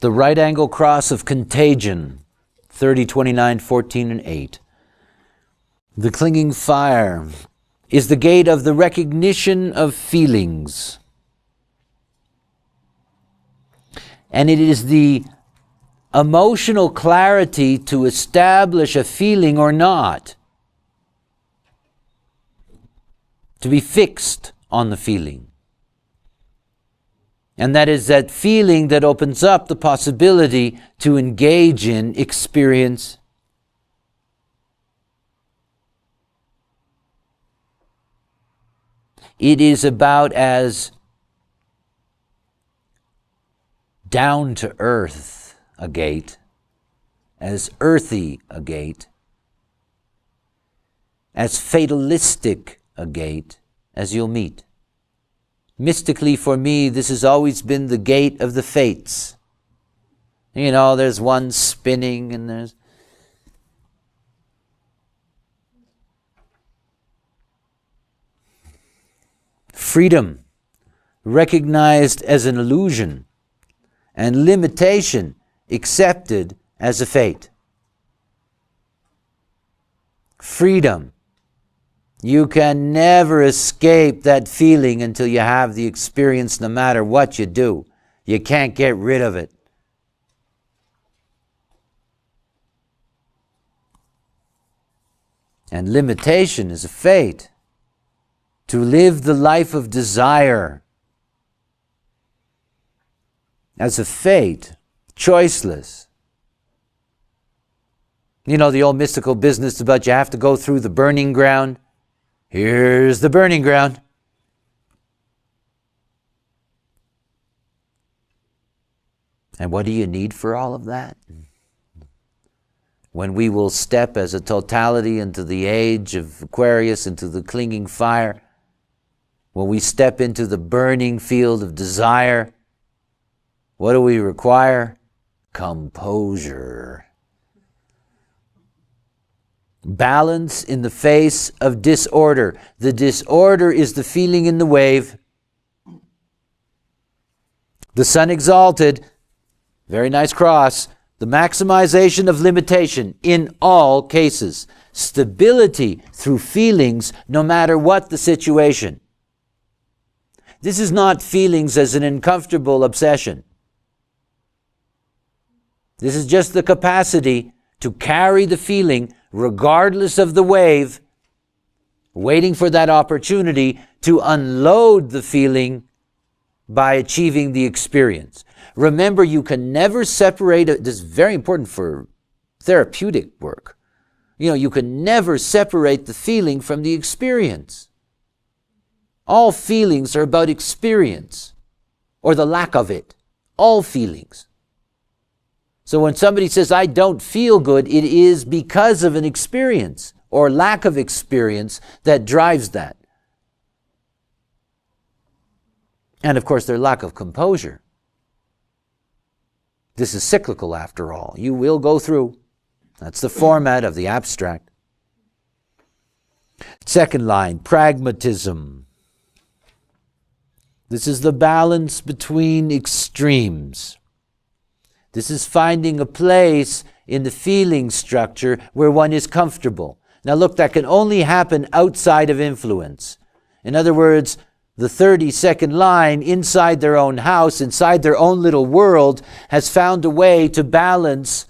The right angle cross of contagion, 30, 29, 14, and 8. The clinging fire is the gate of the recognition of feelings. And it is the emotional clarity to establish a feeling or not. To be fixed on the feeling. And that is that feeling that opens up the possibility to engage in experience. It is about as down to earth a gate, as earthy a gate, as fatalistic a gate as you'll meet. Mystically for me, this has always been the gate of the fates. You know, there's one spinning and there's... Freedom, recognized as an illusion, and limitation, accepted as a fate. Freedom. You can never escape that feeling until you have the experience, no matter what you do. You can't get rid of it. And limitation is a fate. To live the life of desire as a fate, choiceless. You know the old mystical business about you have to go through the burning ground. Here's the burning ground. And what do you need for all of that? When we will step as a totality into the age of Aquarius, into the clinging fire, when we step into the burning field of desire, what do we require? Composure. Balance in the face of disorder. The disorder is the feeling in the wave. The sun exalted, very nice cross, the maximization of limitation in all cases. Stability through feelings no matter what the situation. This is not feelings as an uncomfortable obsession. This is just the capacity to carry the feeling regardless of the wave, waiting for that opportunity to unload the feeling by achieving the experience. Remember, you can never separate, this is very important for therapeutic work. You can never separate the feeling from the experience. All feelings are about experience, or the lack of it. All feelings. So when somebody says, I don't feel good, it is because of an experience or lack of experience that drives that. And of course, their lack of composure. This is cyclical after all. You will go through. That's the format of the abstract. Second line, pragmatism. This is the balance between extremes. This is finding a place in the feeling structure where one is comfortable. Now look, that can only happen outside of influence. In other words, the 32nd line inside their own house, inside their own little world, has found a way to balance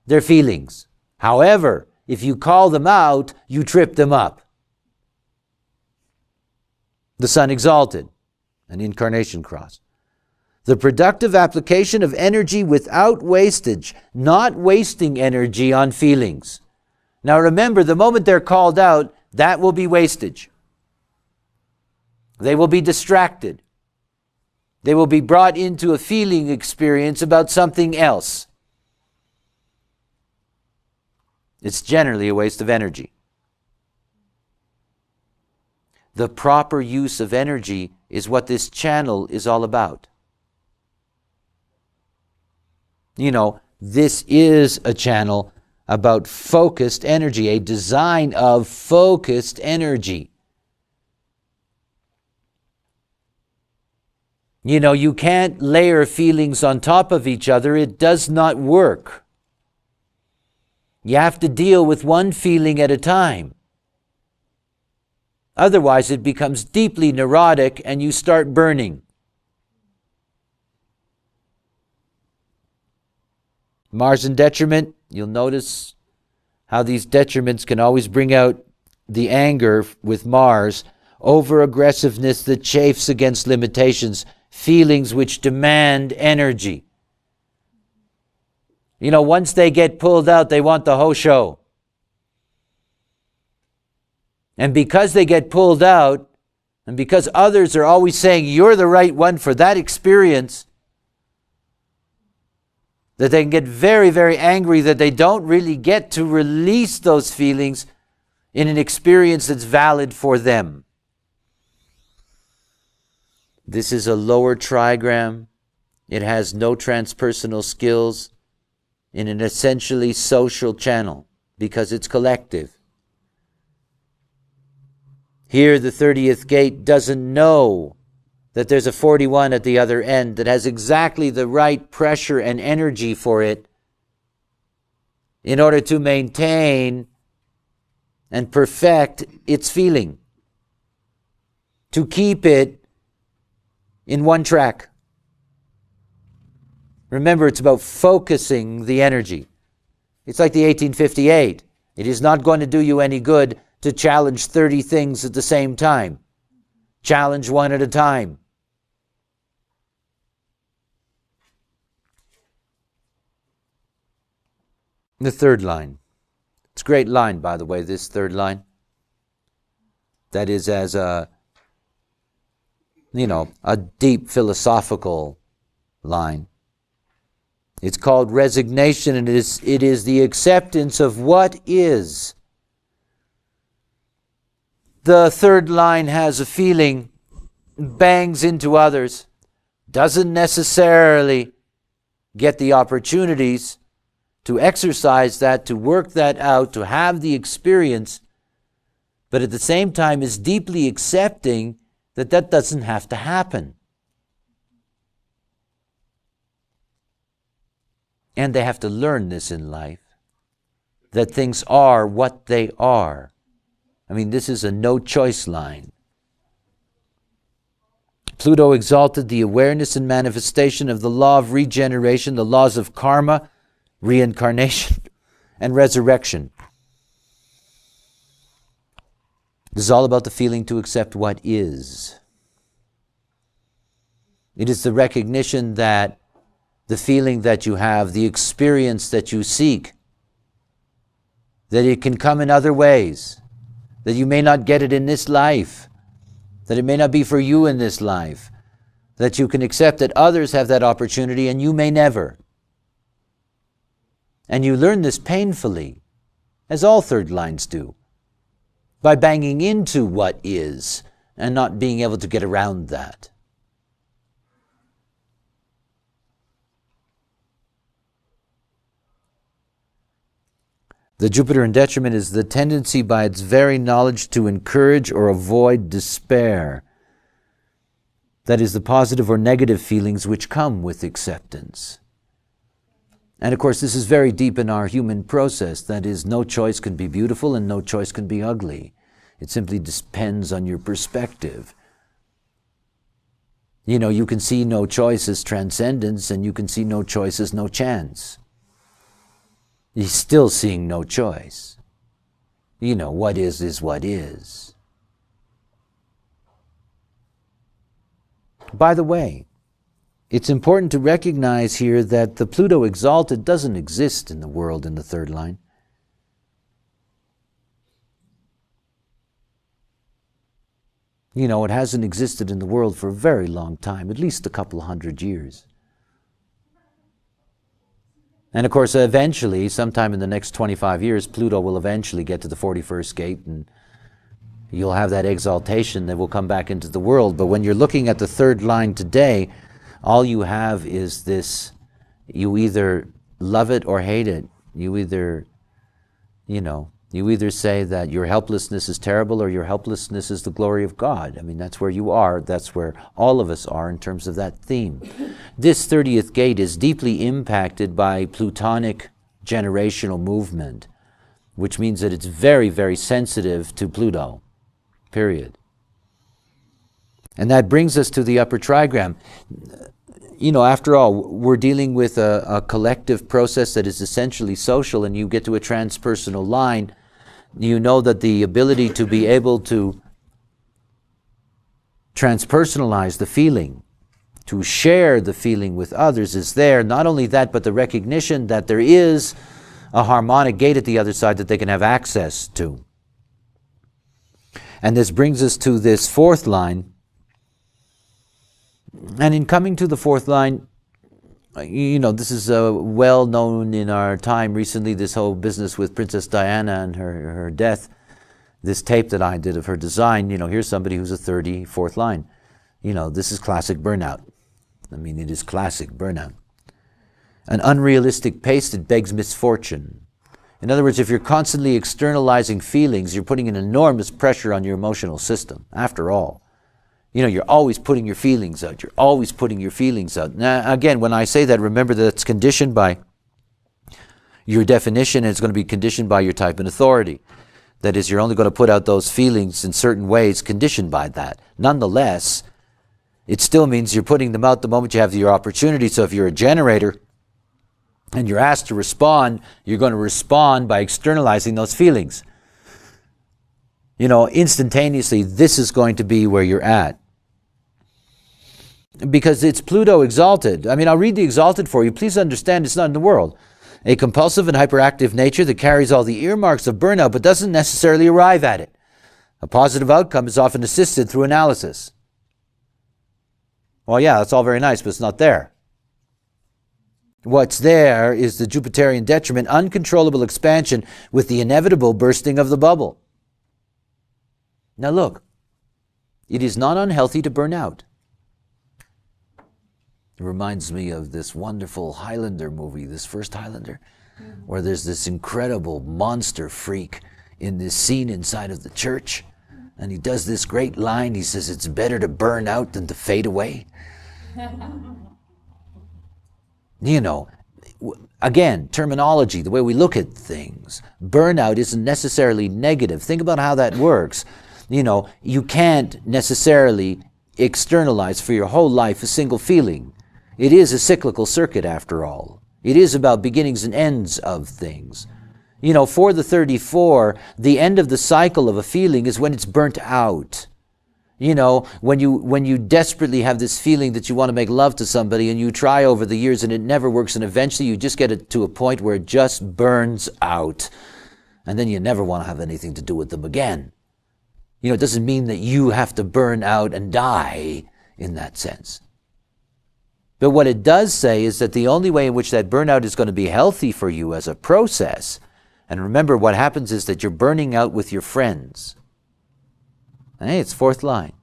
their feelings. However, if you call them out, you trip them up. The sun exalted, an incarnation cross. The productive application of energy without wastage, not wasting energy on feelings. Now remember, the moment they're called out, that will be wastage. They will be distracted. They will be brought into a feeling experience about something else. It's generally a waste of energy. The proper use of energy is what this channel is all about. This is a channel about focused energy, a design of focused energy. You can't layer feelings on top of each other. It does not work. You have to deal with one feeling at a time. Otherwise, it becomes deeply neurotic and you start burning. Mars in detriment, you'll notice how these detriments can always bring out the anger with Mars, over-aggressiveness that chafes against limitations, feelings which demand energy. Once they get pulled out, they want the whole show. And because they get pulled out, and because others are always saying, you're the right one for that experience, that they can get very, very angry that they don't really get to release those feelings in an experience that's valid for them. This is a lower trigram. It has no transpersonal skills in an essentially social channel because it's collective. Here, the 30th gate doesn't know that there's a 41 at the other end that has exactly the right pressure and energy for it in order to maintain and perfect its feeling, to keep it in one track. Remember, it's about focusing the energy. It's like the 1858. It is not going to do you any good to challenge 30 things at the same time. Challenge one at a time. The third line. It's a great line, by the way, this third line. That is as a deep philosophical line. It's called resignation, and it is the acceptance of what is. The third line has a feeling, bangs into others, doesn't necessarily get the opportunities to exercise that, to work that out, to have the experience, but at the same time is deeply accepting that that doesn't have to happen. And they have to learn this in life, that things are what they are. I mean, this is a no-choice line. Pluto exalted, the awareness and manifestation of the law of regeneration, the laws of karma, reincarnation, and resurrection. This is all about the feeling to accept what is. It is the recognition that the feeling that you have, the experience that you seek, that it can come in other ways, that you may not get it in this life, that it may not be for you in this life, that you can accept that others have that opportunity and you may never. And you learn this painfully, as all third lines do, by banging into what is and not being able to get around that. The Jupiter in detriment is the tendency by its very knowledge to encourage or avoid despair. That is the positive or negative feelings which come with acceptance. And of course, this is very deep in our human process. That is, no choice can be beautiful and no choice can be ugly. It simply depends on your perspective. You can see no choice as transcendence and you can see no choice as no chance. He's still seeing no choice. What is what is. By the way, it's important to recognize here that the Pluto exalted doesn't exist in the world in the third line. It hasn't existed in the world for a very long time, at least a couple of 100 years. And of course, eventually, sometime in the next 25 years, Pluto will eventually get to the 41st gate and you'll have that exaltation that will come back into the world. But when you're looking at the third line today, all you have is this, you either love it or hate it. You either, You either say that your helplessness is terrible or your helplessness is the glory of God. I mean, that's where you are. That's where all of us are in terms of that theme. This 30th gate is deeply impacted by Plutonic generational movement, which means that it's very, very sensitive to Pluto, period. And that brings us to the upper trigram. You know, after all, we're dealing with a collective process that is essentially social, and you get to a transpersonal line, you know that the ability to be able to transpersonalize the feeling, to share the feeling with others is there. Not only that, but the recognition that there is a harmonic gate at the other side that they can have access to. And this brings us to this fourth line. And in coming to the fourth line, you know, this is well known in our time recently, this whole business with Princess Diana and her death. This tape that I did of her design, you know, here's somebody who's a 30, fourth line. You know, this is classic burnout. I mean, it is classic burnout. An unrealistic pace that begs misfortune. In other words, if you're constantly externalizing feelings, you're putting an enormous pressure on your emotional system, after all. You know, you're always putting your feelings out. You're always putting your feelings out. Now, again, when I say that, remember that it's conditioned by your definition, and it's going to be conditioned by your type and authority. That is, you're only going to put out those feelings in certain ways conditioned by that. Nonetheless, it still means you're putting them out the moment you have your opportunity. So if you're a generator and you're asked to respond, you're going to respond by externalizing those feelings. You know, instantaneously, this is going to be where you're at. Because it's Pluto exalted. I mean, I'll read the exalted for you. Please understand it's not in the world. A compulsive and hyperactive nature that carries all the earmarks of burnout but doesn't necessarily arrive at it. A positive outcome is often assisted through analysis. Well, yeah, that's all very nice, but it's not there. What's there is the Jupiterian detriment, uncontrollable expansion with the inevitable bursting of the bubble. Now look, it is not unhealthy to burn out. It reminds me of this wonderful Highlander movie, this first Highlander, where there's this incredible monster freak in this scene inside of the church, and he does this great line. He says, "It's better to burn out than to fade away." You know, again, terminology, the way we look at things. Burnout isn't necessarily negative. Think about how that works. You know, you can't necessarily externalize for your whole life a single feeling. It is a cyclical circuit after all. It is about beginnings and ends of things. You know, for the 34, the end of the cycle of a feeling is when it's burnt out. You know, when you desperately have this feeling that you want to make love to somebody and you try over the years and it never works, and eventually you just get it to a point where it just burns out. And then you never want to have anything to do with them again. You know, it doesn't mean that you have to burn out and die in that sense. But what it does say is that the only way in which that burnout is going to be healthy for you as a process, and remember what happens is that you're burning out with your friends. Hey, it's fourth line.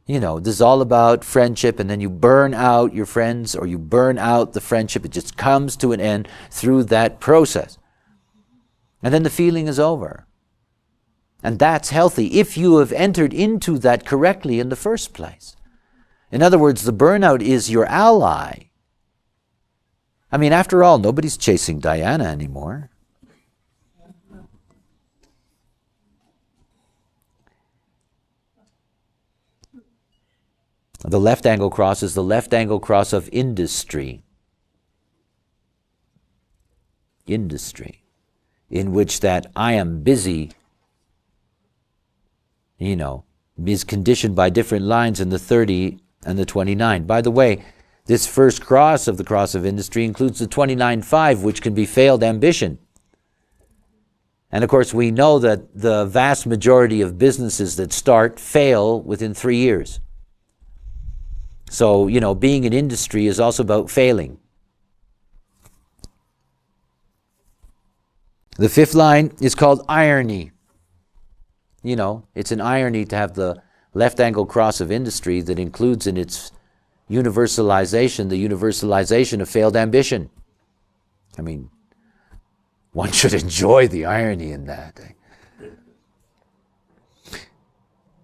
You know, this is all about friendship, and then you burn out your friends or you burn out the friendship. It just comes to an end through that process. And then the feeling is over. And that's healthy if you have entered into that correctly in the first place. In other words, the burnout is your ally. I mean, after all, nobody's chasing Diana anymore. The left angle cross is the left angle cross of industry. Industry. In which that I am busy, you know, is conditioned by different lines in the 30 and the 29. By the way, this first cross of the cross of industry includes the 29-5, which can be failed ambition. And of course, we know that the vast majority of businesses that start fail within 3 years. So, you know, being in industry is also about failing. The fifth line is called irony. You know, it's an irony to have the left angle cross of industry that includes in its universalization the universalization of failed ambition. I mean, One should enjoy the irony in that.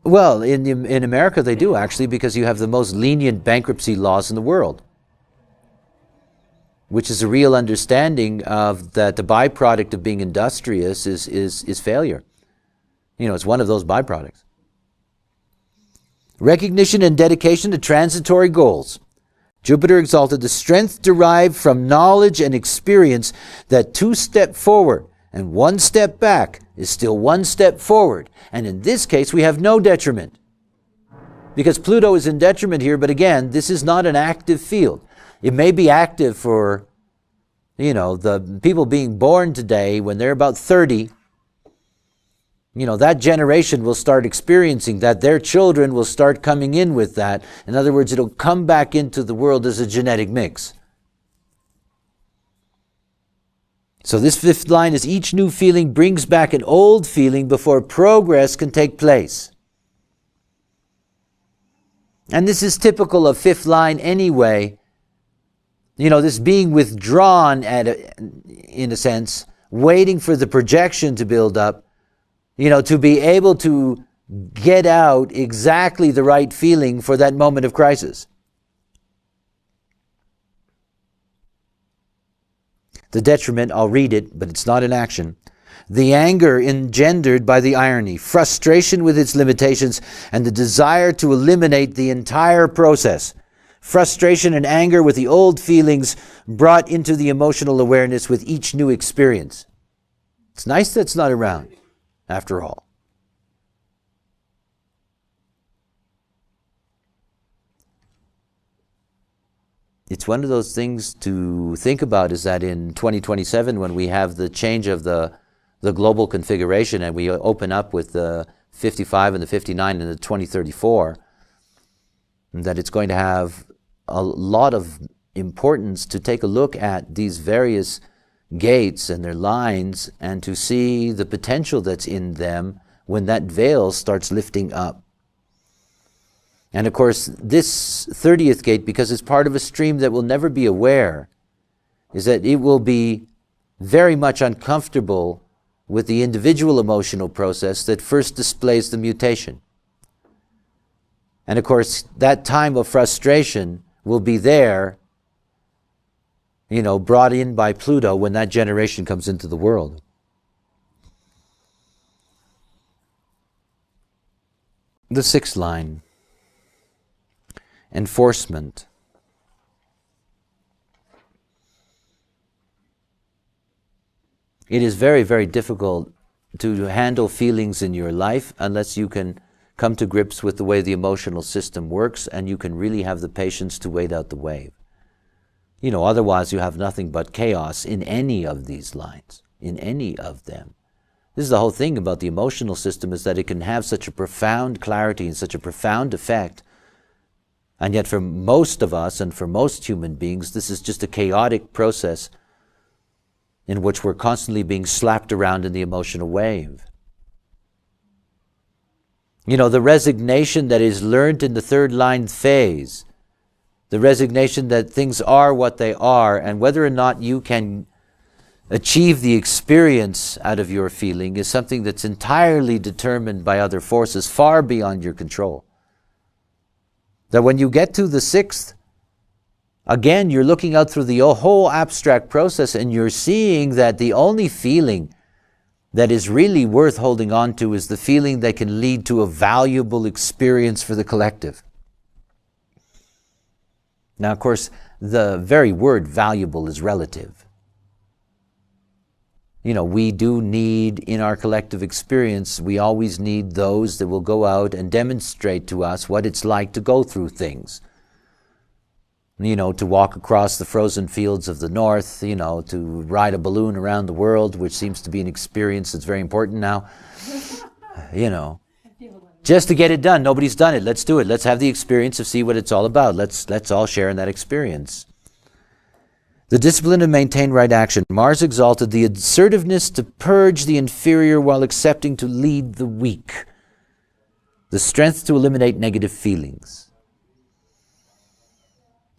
Well, in America they do actually, because you have the most lenient bankruptcy laws in the world, which is a real understanding of that the byproduct of being industrious is failure. It's one of those byproducts. Recognition and dedication to transitory goals. Jupiter exalted the strength derived from knowledge and experience that 2 steps forward and 1 step back is still 1 step forward. And in this case, we have no detriment. Because Pluto is in detriment here, but again, this is not an active field. It may be active for, the people being born today when they're about 30. That generation will start experiencing that. Their children will start coming in with that. In other words, it'll come back into the world as a genetic mix. So this 5th line is each new feeling brings back an old feeling before progress can take place. And this is typical of 5th line anyway. This being withdrawn in a sense, waiting for the projection to build up, to be able to get out exactly the right feeling for that moment of crisis. The detriment, I'll read it, but it's not an action. The anger engendered by the irony, frustration with its limitations, and the desire to eliminate the entire process. Frustration and anger with the old feelings brought into the emotional awareness with each new experience. It's nice that it's not around, after all. It's one of those things to think about, is that in 2027, when we have the change of the global configuration and we open up with the 55 and the 59 and the 2034, that it's going to have a lot of importance to take a look at these various gates and their lines and to see the potential that's in them when that veil starts lifting up. And of course, this 30th gate, because it's part of a stream that will never be aware, is that it will be very much uncomfortable with the individual emotional process that first displays the mutation. And of course, that time of frustration will be there, brought in by Pluto when that generation comes into the world. The 6th line. Enforcement. It is very, very difficult to handle feelings in your life unless you can come to grips with the way the emotional system works and you can really have the patience to wait out the wave. Otherwise you have nothing but chaos in any of these lines, in any of them. This is the whole thing about the emotional system, is that it can have such a profound clarity and such a profound effect. And yet for most of us and for most human beings, this is just a chaotic process in which we're constantly being slapped around in the emotional wave. The resignation that is learned in the 3rd line phase, the resignation that things are what they are, and whether or not you can achieve the experience out of your feeling is something that's entirely determined by other forces far beyond your control. That when you get to the 6th, again, you're looking out through the whole abstract process and you're seeing that the only feeling that is really worth holding on to is the feeling that can lead to a valuable experience for the collective. Now, of course, the very word valuable is relative. We do need, in our collective experience, we always need those that will go out and demonstrate to us what it's like to go through things. To walk across the frozen fields of the north, to ride a balloon around the world, which seems to be an experience that's very important now. Just to get it done. Nobody's done it. Let's do it. Let's have the experience of see what it's all about. Let's all share in that experience. The discipline to maintain right action. Mars exalted the assertiveness to purge the inferior while accepting to lead the weak. The strength to eliminate negative feelings.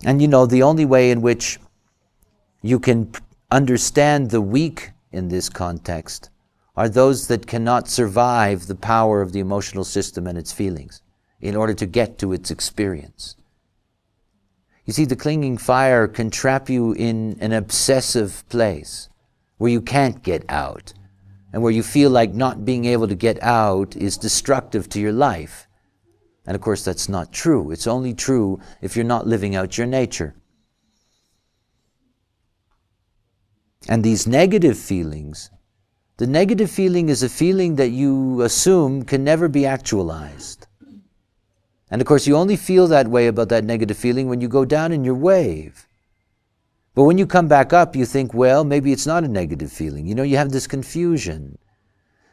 And the only way in which you can understand the weak in this context are those that cannot survive the power of the emotional system and its feelings in order to get to its experience. You see, the clinging fire can trap you in an obsessive place where you can't get out, and where you feel like not being able to get out is destructive to your life. And of course, that's not true. It's only true if you're not living out your nature. And these negative feelings, the negative feeling is a feeling that you assume can never be actualized. And of course, you only feel that way about that negative feeling when you go down in your wave. But when you come back up, you think, well, maybe it's not a negative feeling. You have this confusion.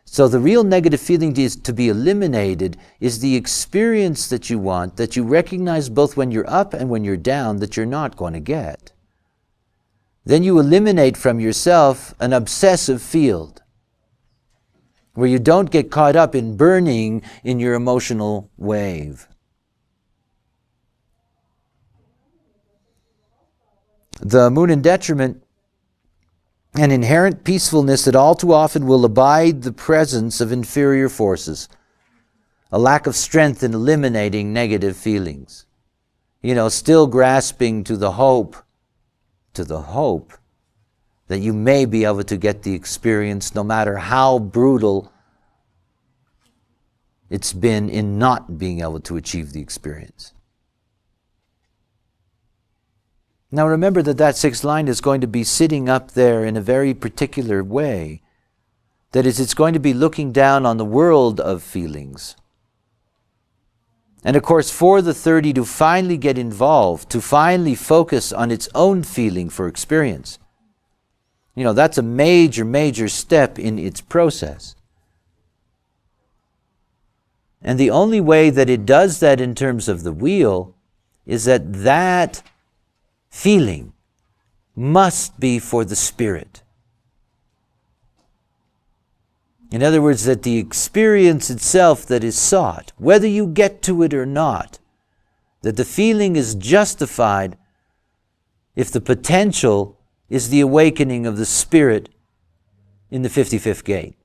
So the real negative feeling to be eliminated is the experience that you want, that you recognize both when you're up and when you're down, that you're not going to get. Then you eliminate from yourself an obsessive field where you don't get caught up in burning in your emotional wave. The moon in detriment, an inherent peacefulness that all too often will abide the presence of inferior forces, a lack of strength in eliminating negative feelings, still grasping to the hope that you may be able to get the experience no matter how brutal it's been in not being able to achieve the experience. Now remember that sixth line is going to be sitting up there in a very particular way. That is, it's going to be looking down on the world of feelings. And of course, for the 30 to finally get involved, to finally focus on its own feeling for experience, that's a major, major step in its process. And the only way that it does that in terms of the wheel is that feeling must be for the spirit. In other words, that the experience itself that is sought, whether you get to it or not, that the feeling is justified if the potential is the awakening of the spirit in the 55th gate.